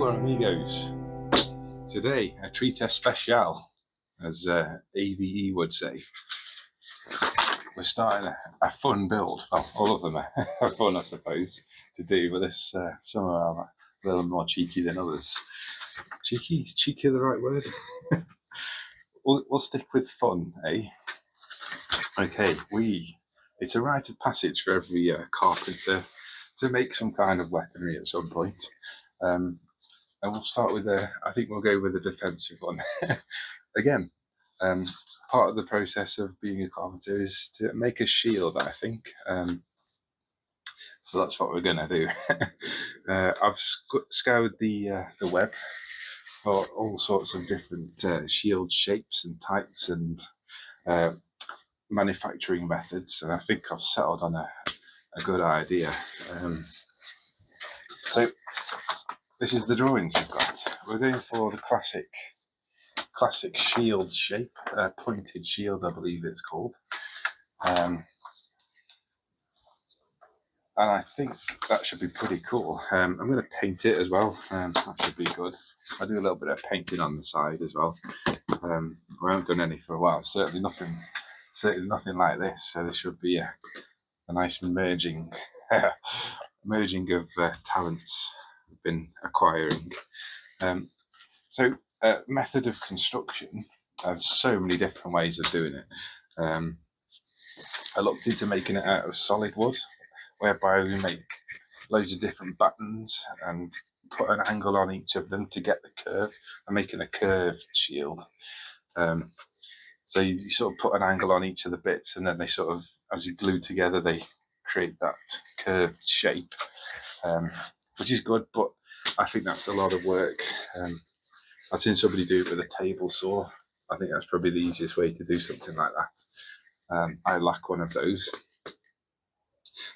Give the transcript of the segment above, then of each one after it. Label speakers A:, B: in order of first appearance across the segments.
A: Hola amigos, today a treat especial, as AVE would say. We're starting a fun build. Well, all of them are fun, I suppose, to do, but this some are a little more cheeky than others. Cheeky the right word? we'll stick with fun, eh? Okay, it's a rite of passage for every carpenter to make some kind of weaponry at some point. And we'll start with I think we'll go with a defensive one. Again, part of the process of being a carpenter is to make a shield, I think. So that's what we're going to do. I've scoured the web for all sorts of different shield shapes and types and manufacturing methods, and I think I've settled on a good idea. So this is the drawings we've got. We're going for the classic shield shape, pointed shield, I believe it's called. And I think that should be pretty cool. I'm going to paint it as well. That should be good. I'll do a little bit of painting on the side as well. I haven't done any for a while. Certainly nothing like this. So there should be a nice merging of talents I've been acquiring. So method of construction. There's so many different ways of doing it. I looked into making it out of solid wood, whereby we make loads of different buttons and put an angle on each of them to get the curve. I'm making a curved shield. So you sort of put an angle on each of the bits, and then they sort of, as you glue together, they create that curved shape, which is good, but I think that's a lot of work. I've seen somebody do it with a table saw. I think that's probably the easiest way to do something like that. I lack one of those.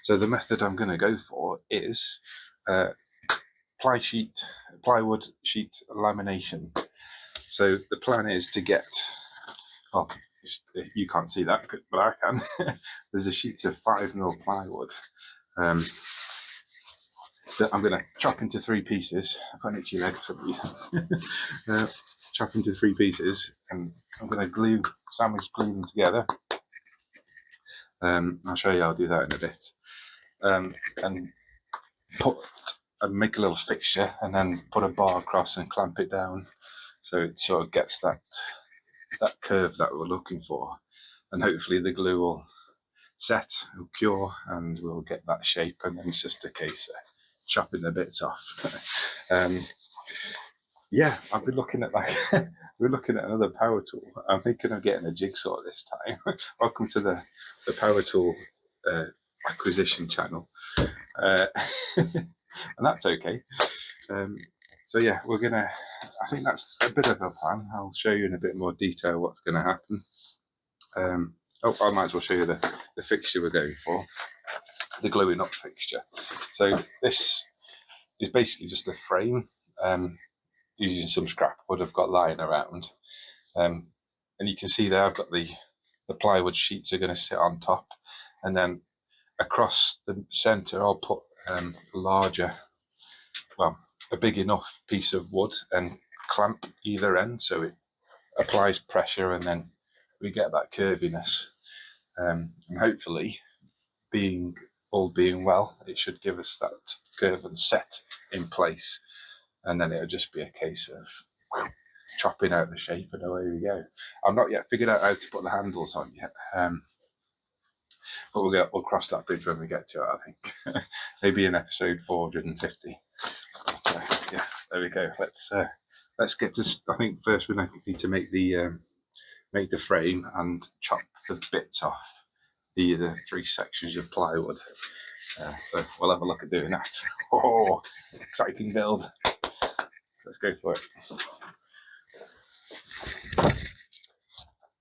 A: So the method I'm going to go for is plywood sheet lamination. So the plan is to get, well, you can't see that, but I can. There's a sheet of 5mm plywood that I'm going to chop into 3 pieces. I've got an itchy leg for some reason. Chop into 3 pieces, and I'm going to sandwich glue them together. I'll show you how I'll do that in a bit. And make a little fixture, and then put a bar across and clamp it down, so it sort of gets that curve that we're looking for, and hopefully the glue will set, will cure, and we'll get that shape. And then it's just a case of chopping the bits off. Yeah, I've been looking at we're looking at another power tool. I'm thinking of getting a jigsaw this time. Welcome to the power tool acquisition channel, and that's okay. So yeah, I think that's a bit of a plan. I'll show you in a bit more detail what's going to happen. I might as well show you the fixture we're going for, the gluing up fixture. So this is basically just a frame, using some scrap wood I've got lying around. And you can see there I've got the plywood sheets are going to sit on top, and then across the centre I'll put a big enough piece of wood and clamp either end, so it applies pressure, and then we get that curviness. And hopefully, all being well, it should give us that curve and set in place, and then it'll just be a case of chopping out the shape, and away we go. I've not yet figured out how to put the handles on yet, but we'll cross that bridge when we get to it, I think. Maybe in episode 450. Yeah, there we go. Let's get to. I think first we need to make the frame and chop the bits off the 3 sections of plywood. So we'll have a look at doing that. Oh, exciting build! Let's go for it.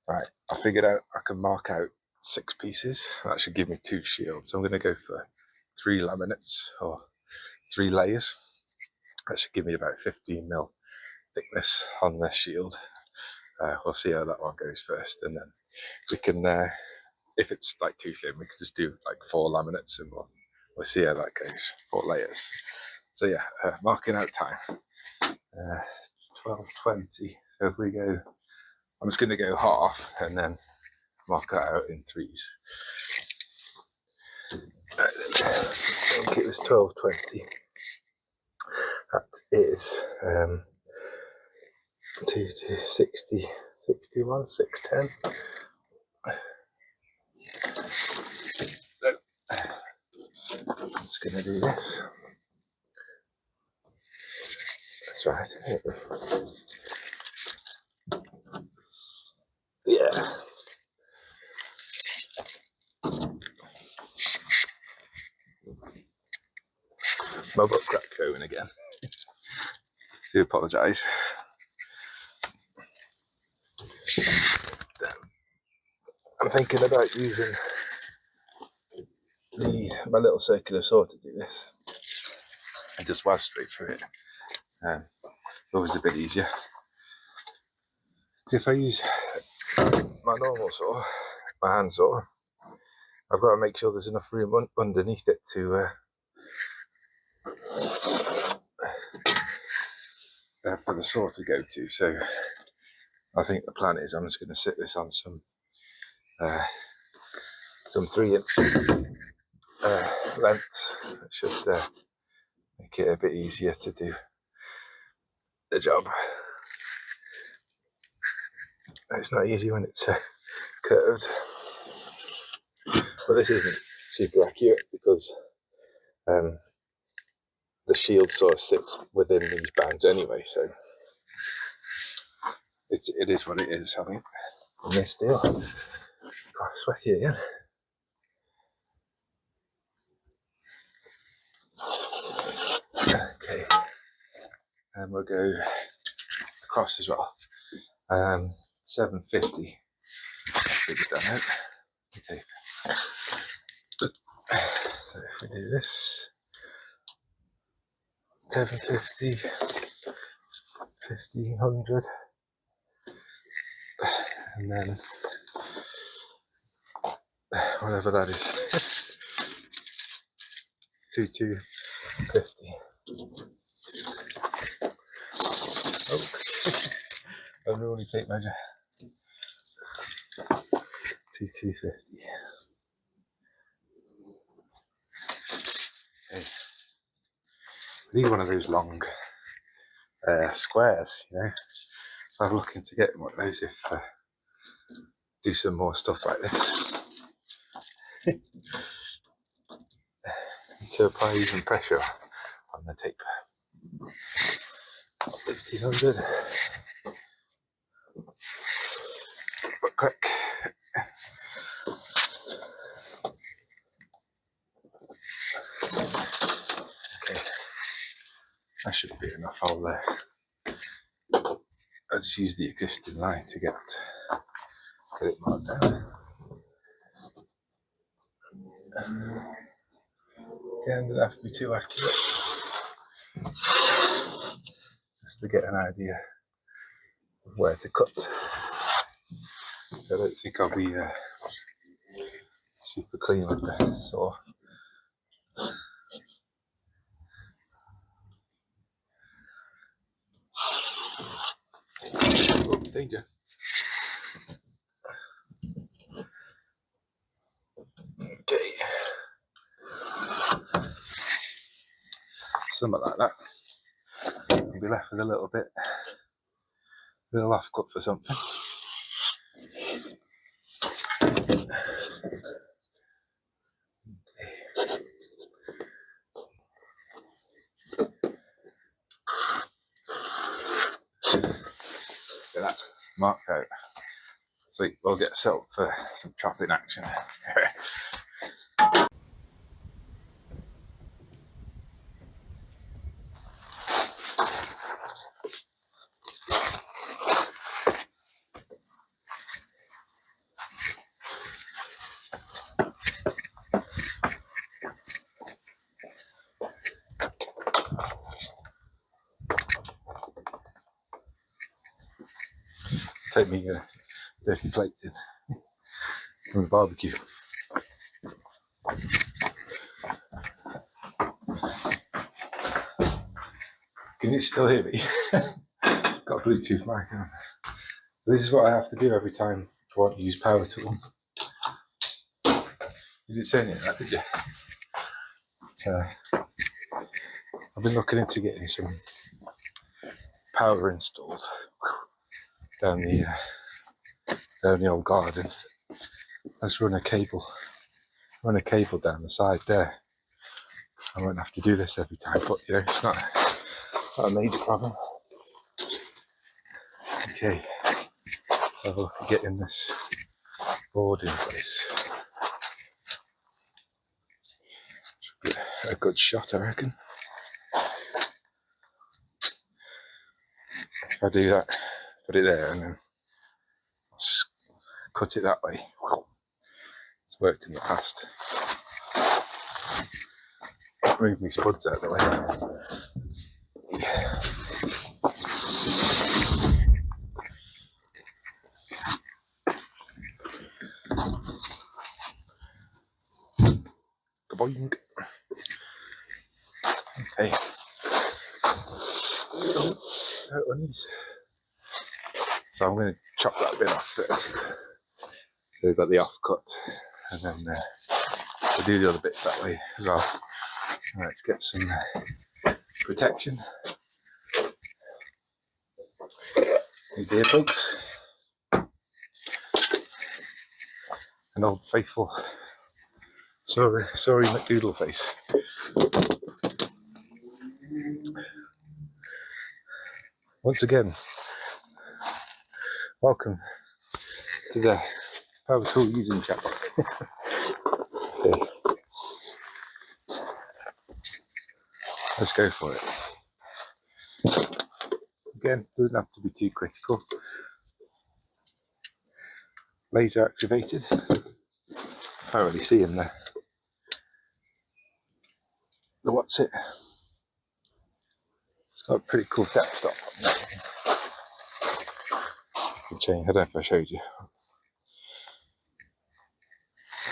A: Right, I figured out I can mark out 6 pieces. That should give me 2 shields. So I'm going to go for 3 laminates, or 3 layers. That should give me about 15mm thickness on the shield. We'll see how that one goes first, and then we can, if it's like too thin, we can just do like 4 laminates, and we'll see how that goes. 4 layers. So yeah, marking out time. It's 12.20. So if we go, I'm just going to go half and then mark that out in threes. I think it was 12.20. That is 60, 61, 610. So I'm just going to do this. That's right, isn't it? Yeah. My book cracked going again. Do apologise. I'm thinking about using my little circular saw to do this. And just waz straight through it. It's always a bit easier. If I use my normal saw, my hand saw, I've got to make sure there's enough room underneath it to for the saw to go to. So I think the plan is I'm just going to sit this on some 3-inch lengths. It should make it a bit easier to do the job. It's not easy when it's curved, but this isn't super accurate because the shield saw sits within these bands anyway, so it is what it is, I think. On this deal, oh, sweaty again. Okay, and we'll go across as well. 750. Should be done out. Okay. So if we do this, 750, 1500, and then whatever that is, 2250. Oh, unruly tape measure. 2250. Okay. I need one of those long squares, you know. I'm looking to get one of those if do some more stuff like this. To apply even pressure on the tape. 1500. But quick. Okay, that should be enough. I'll just use the existing line to get it marked down. Yeah, I'm going to have to be too accurate just to get an idea of where to cut. I don't think I'll be super clean with the saw. Oh, danger. Okay. Something like that. I'll be left with a little off cut for something. So that's marked out. Sweet, we'll get set up for some chopping action. Take me a dirty plate in from the barbecue. Can you still hear me? Got a Bluetooth mic on. This is what I have to do every time I want to use power tool. You didn't say anything like that, did you? I've been looking into getting some power installed down the old garden. Let's run a cable down the side there. I won't have to do this every time, but you know, it's not a major problem. Okay, let's have a look at getting this board in place. Should be a good shot, I reckon. If I do that, put it there, and then cut it that way. It's worked in the past. Move my spuds out of the way. Kaboing. Okay. So I'm going to chop that bit off first. So we've got the offcut, and then we'll do the other bits that way as well. Let's get some protection. These earplugs. An old faithful sorry McDoodle face. Once again, welcome to the power tool using channel. Okay. Let's go for it. Again, doesn't have to be too critical. Laser activated. Can't really see in there. The what's it? It's got a pretty cool depth stop on that. I don't know if I showed you.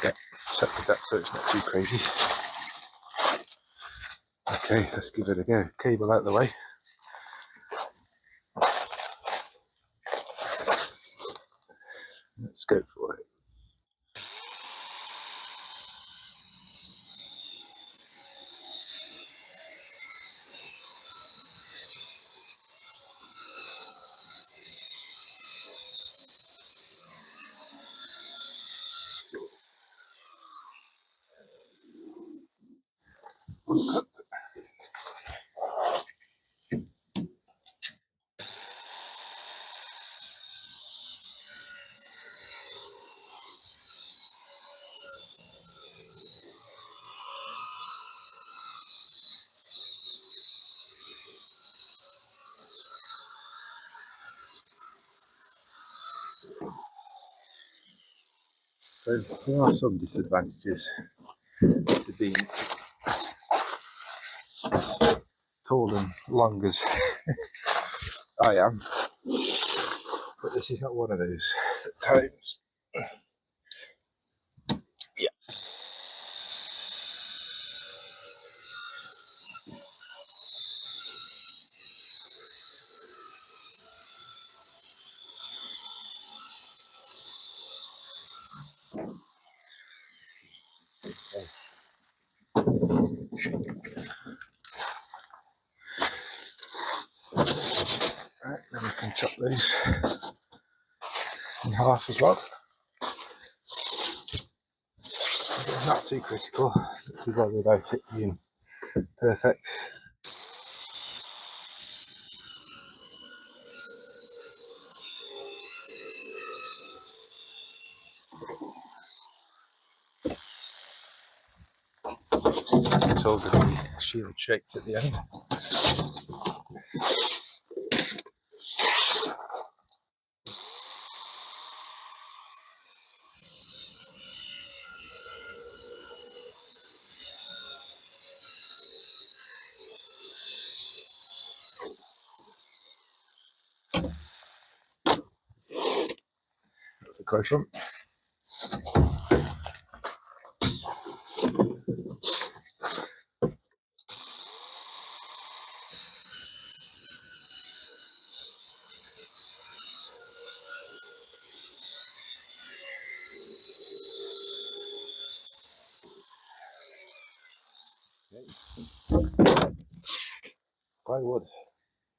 A: Yeah, set the depth so it's not too crazy. Okay, let's give it a go. Cable out the way. Let's go for it. So there are some disadvantages to being tall and long as I am, but this is not one of those times. Yeah. Right, then we can chop these in half as well. It's not too critical, not too bothered about it being perfect. It's all going to be shield shaped at the end. That's a close one. Plywood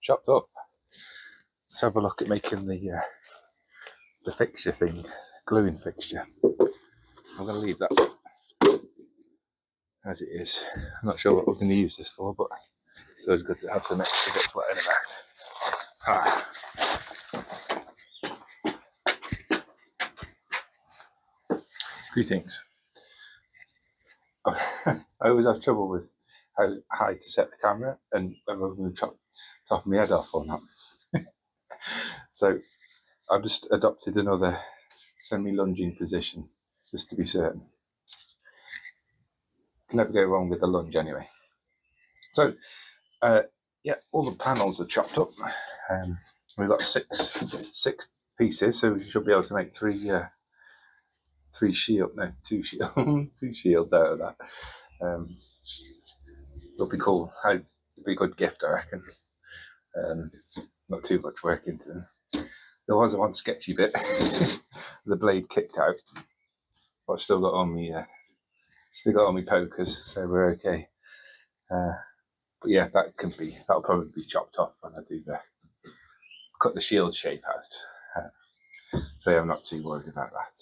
A: chopped up. Let's have a look at making the fixture thing, gluing fixture. I'm going to leave that as it is. I'm not sure what we're going to use this for, but it's always good to have some extra bits lying about. Few things. I always have trouble with how high to set the camera and whether I'm going to chop top my head off or not. So I've just adopted another semi-lunging position just to be certain. Can never go wrong with the lunge anyway. So yeah, all the panels are chopped up. We've got six pieces, so we should be able to make two shields out of that. It'll be cool. It'll be a good gift, I reckon. Not too much work into them. There was one sketchy bit, the blade kicked out, but I've still got on me pokers, so we're okay. But yeah, that'll probably be chopped off when I do cut the shield shape out. So yeah, I'm not too worried about that.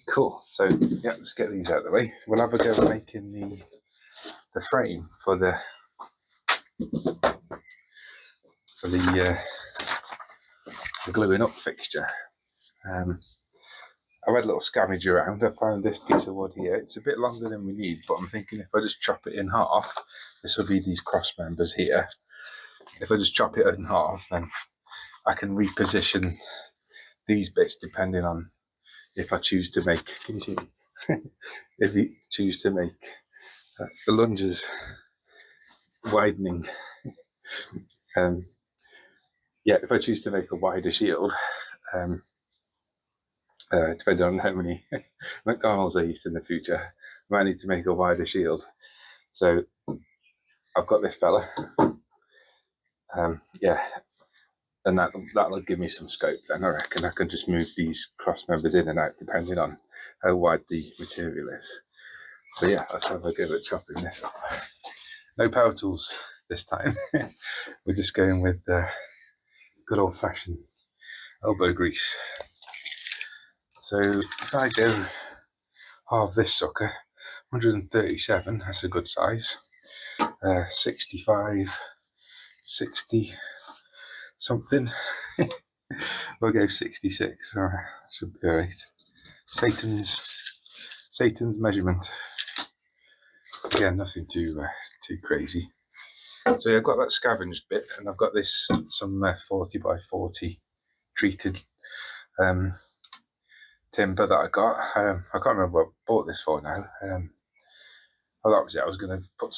A: Cool. So yeah, let's get these out of the way. We'll have a go at making the frame for the gluing up fixture. I had a little scavenge around. I found this piece of wood here. It's a bit longer than we need, but I'm thinking if I just chop it in half, this will be these cross members here. If I just chop it in half, then I can reposition these bits depending on if I choose to make. Can you see? If you choose to make the lunges widening. Yeah, if I choose to make a wider shield, depending on how many McDonald's I eat in the future, I might need to make a wider shield. So I've got this fella. Yeah, and that'll give me some scope then. I reckon I can just move these cross members in and out depending on how wide the material is. So yeah, let's have a go at chopping this up. No power tools this time. We're just going with good old-fashioned elbow grease. So if I go halve this sucker, 137, that's a good size. 65, 60 something. We'll go 66. All right, should be all right. Satan's measurement. Again, nothing too crazy. So yeah, I've got that scavenged bit, and I've got this some 40 by 40 treated timber that I got. I can't remember what I bought this for now. Oh, that was it. I was going to put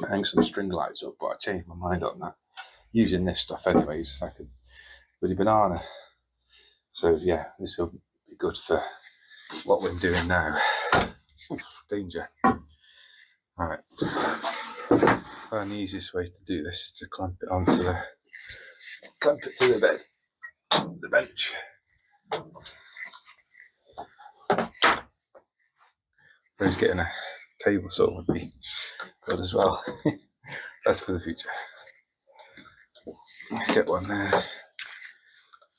A: hang some string lights up, but I changed my mind on that. Using this stuff anyways, I could with a banana. So yeah, this will be good for what we're doing now. Oof, danger. Alright. The easiest way to do this is to clamp it to the bench. Whereas getting a table saw would be good as well. That's for the future. Get one there.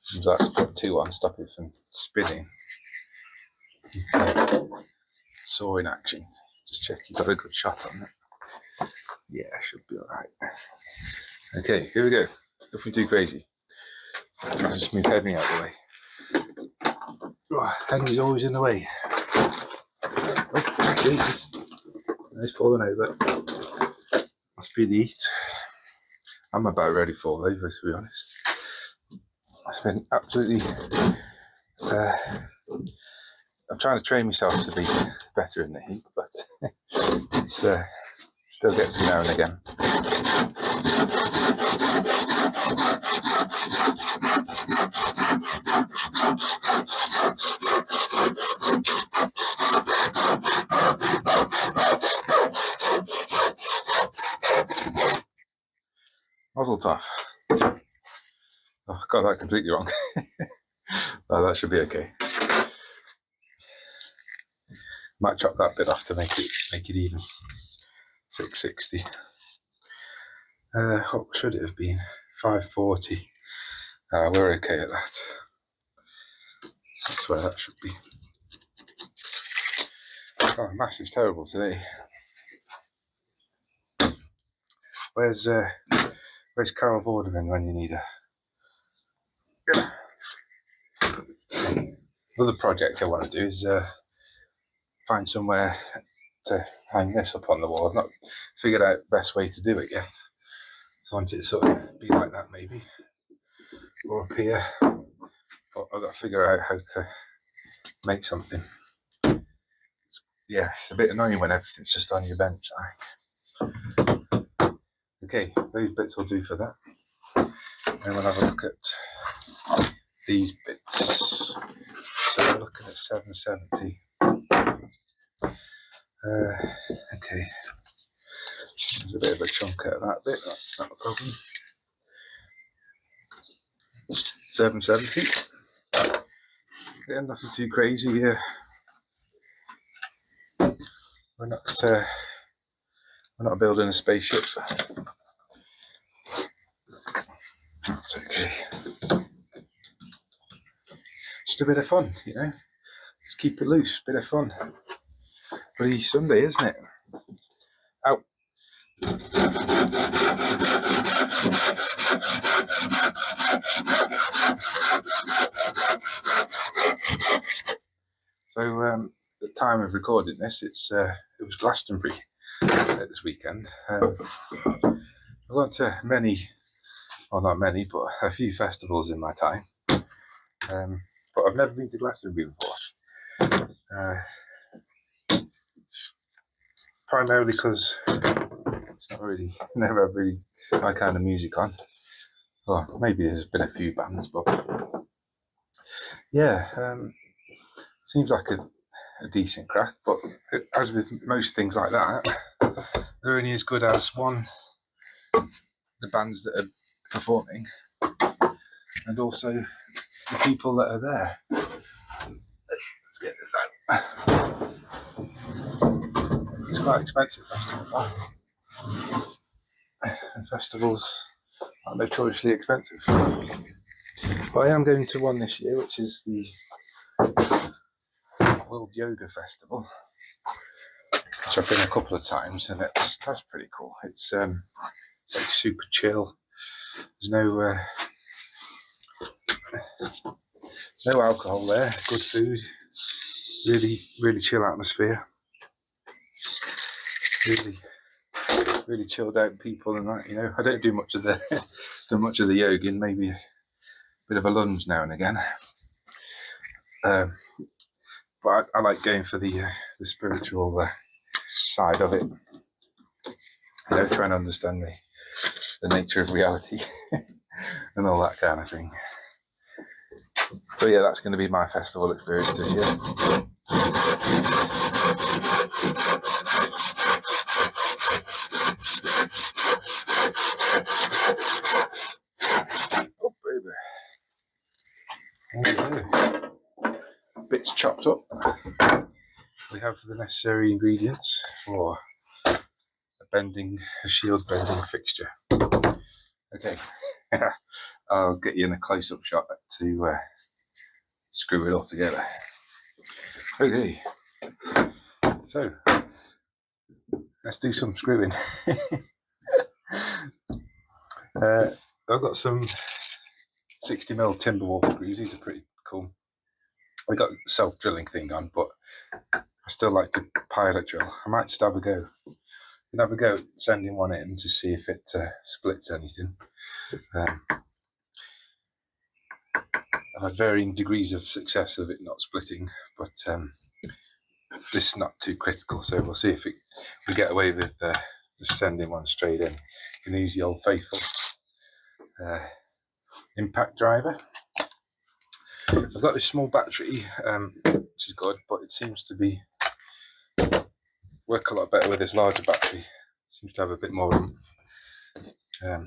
A: So I have to put two on, stop it from spinning. Saw in action. Just check you got a good shot on it. Yeah, should be alright. Okay, here we go. Nothing too crazy. Try to just move Henry out of the way. Oh, Henry's always in the way. Oh, Jesus. He's falling over. Must be the heat. I'm about ready to fall over, to be honest. It's been absolutely... I'm trying to train myself to be better in the heat, but it still gets me now and again. Mazel tov. Oh, I got that completely wrong. Oh, that should be okay. Might chop that bit off to make it even. 660. What should it have been? 540. We're okay at that. That's where that should be. Oh, maths is terrible today. Where's Carol Vorderman when you need her? Another project I want to do is find somewhere to hang this up on the wall. I've not figured out the best way to do it yet. So I want it to sort of be like that maybe, or up here. But I've got to figure out how to make something. Yeah, it's a bit annoying when everything's just on your bench. Okay, those bits will do for that. And we'll have a look at these bits. So we're looking at 770. Okay, there's a bit of a chunk out of that bit, that's not a problem. 770. Yeah, nothing too crazy here. We're not building a spaceship. That's okay. Just a bit of fun, you know. Just keep it loose, bit of fun. Bloody Sunday, isn't it? Out. So the time of recording this, it was Glastonbury this weekend. I've gone to many, well not many, but a few festivals in my time. But I've never been to Glastonbury before. Primarily because it's never really my kind of music on. Well, maybe there's been a few bands, but yeah, seems like a decent crack. But as with most things like that, they're only as good as the bands that are performing, and also the people that are there. Let's get this out. It's quite expensive festivals, and festivals are notoriously expensive. But I am going to one this year, which is the World Yoga Festival, which I've been a couple of times, and that's pretty cool. It's like super chill. There's no alcohol there. Good food. Really chill atmosphere. Really chilled out people and that. You know, I don't do much of the yogin. Maybe a bit of a lunge now and again. But I like going for the spiritual side of it. You know, trying to understand the nature of reality and all that kind of thing. So yeah, that's going to be my festival experience this year. Oh baby. Okay. Bits chopped up. We have the necessary ingredients for a shield bending fixture. Okay, I'll get you in a close-up shot to screw it all together. Okay, so let's do some screwing. I've got some 60mm timber wolf screws. These are pretty cool. I got the self-drilling thing on, but I still like to pilot drill. I might just have a go. Have a go at sending one in to see if it splits anything. I've had varying degrees of success of it not splitting, but this is not too critical, so we'll see if we get away with just sending one straight in. You can use the old faithful impact driver. I've got this small battery, which is good, but it seems to work a lot better with this larger battery. Seems to have a bit more oomph.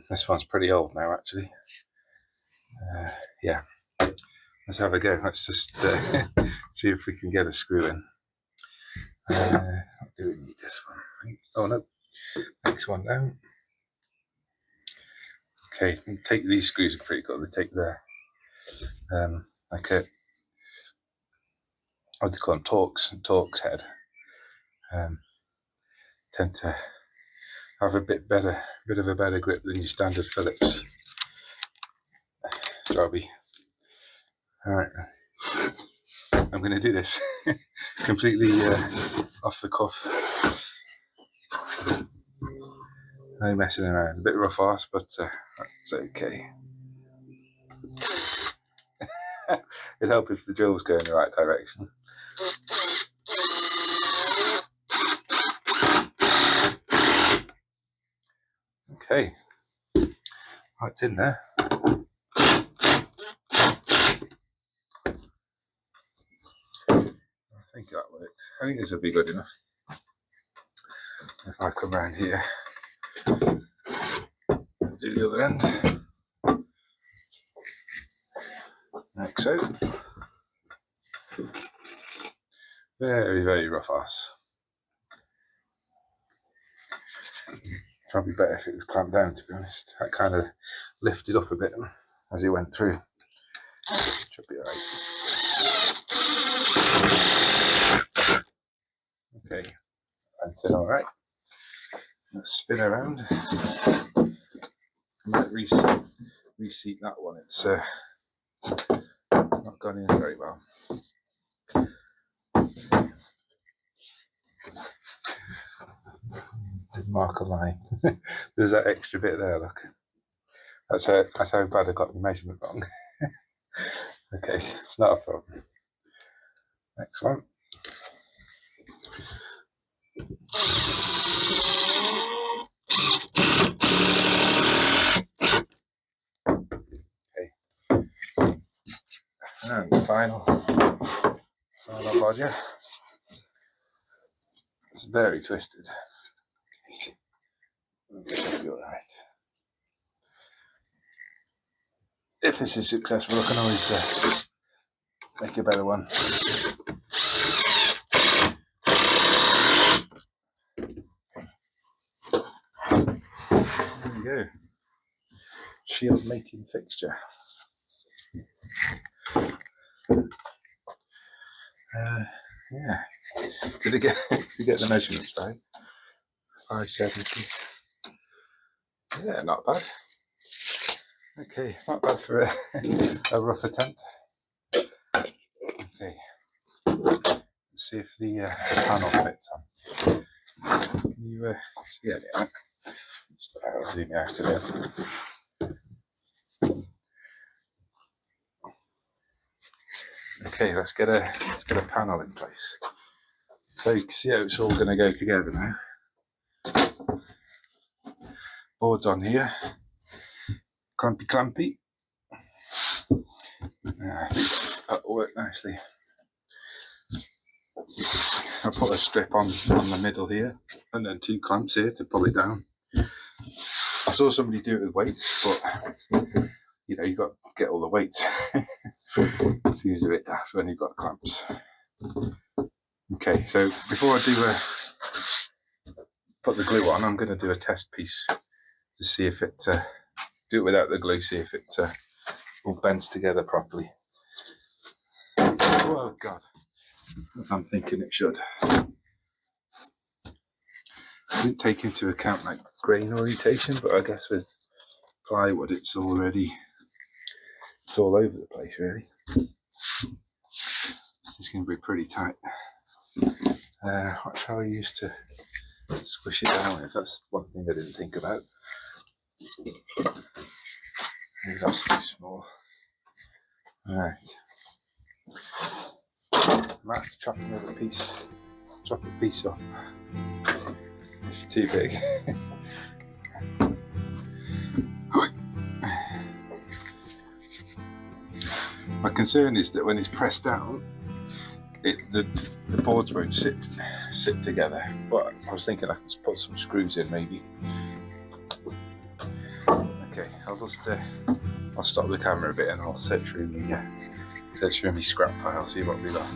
A: This one's pretty old now, actually. Yeah, let's have a go. Let's just see if we can get a screw in. What do we need this one? Oh no, next one down. Okay, take these screws are pretty good. They take the like a, what do they call them, Torx head. Tend to have a bit of a better grip than your standard Phillips. Jobby. All right, I'm going to do this completely off the cuff. No messing around. A bit rough arse, but that's okay. It'd help if the drill was going in the right direction. Okay, oh, it's in there. I think that worked. I think this will be good enough. If I come around here, do the other end, like so. Very, very rough ass. Probably better if it was clamped down, to be honest. That kind of lifted up a bit as it went through. Should be alright. Okay, that's it, alright. Let's spin around. I might reseat that one. It's not gone in very well. Mark a line. There's that extra bit there, look. That's how bad I got the measurement wrong. Okay, it's not a problem. Next one. Okay. And the final bodger. It's very twisted. It'll be alright. If this is successful, I can always make a better one. There we go. Shield mating fixture. Yeah. Did you get the measurements right? 570. Yeah, not bad. Okay, not bad for a rough attempt. Okay, let's see if the panel fits on. Can you see any of it? Just about zoom out a bit. Okay, let's get a panel in place. So you can see how it's all going to go together now. Boards on here. Clampy. I think that'll work nicely. I'll put a strip on the middle here and then 2 clamps here to pull it down. I saw somebody do it with weights, but you know, you've got to get all the weights. Seems a bit daft when you've got clamps. Okay, so before I do put the glue on, I'm going to do a test piece to see if it, do it without the glue, see if it all bends together properly. Oh God, as I'm thinking it should. I didn't take into account like grain orientation, but I guess with plywood it's all over the place really. This is going to be pretty tight. What shall I use to squish it down with? That's one thing I didn't think about. Maybe that's too small. Alright. I might have to chop another piece. Chop a piece off. It's too big. My concern is that when it's pressed down, the boards won't sit together. But I was thinking I could put some screws in maybe. Okay, I'll stop the camera a bit and I'll search through my scrap pile, see what we got.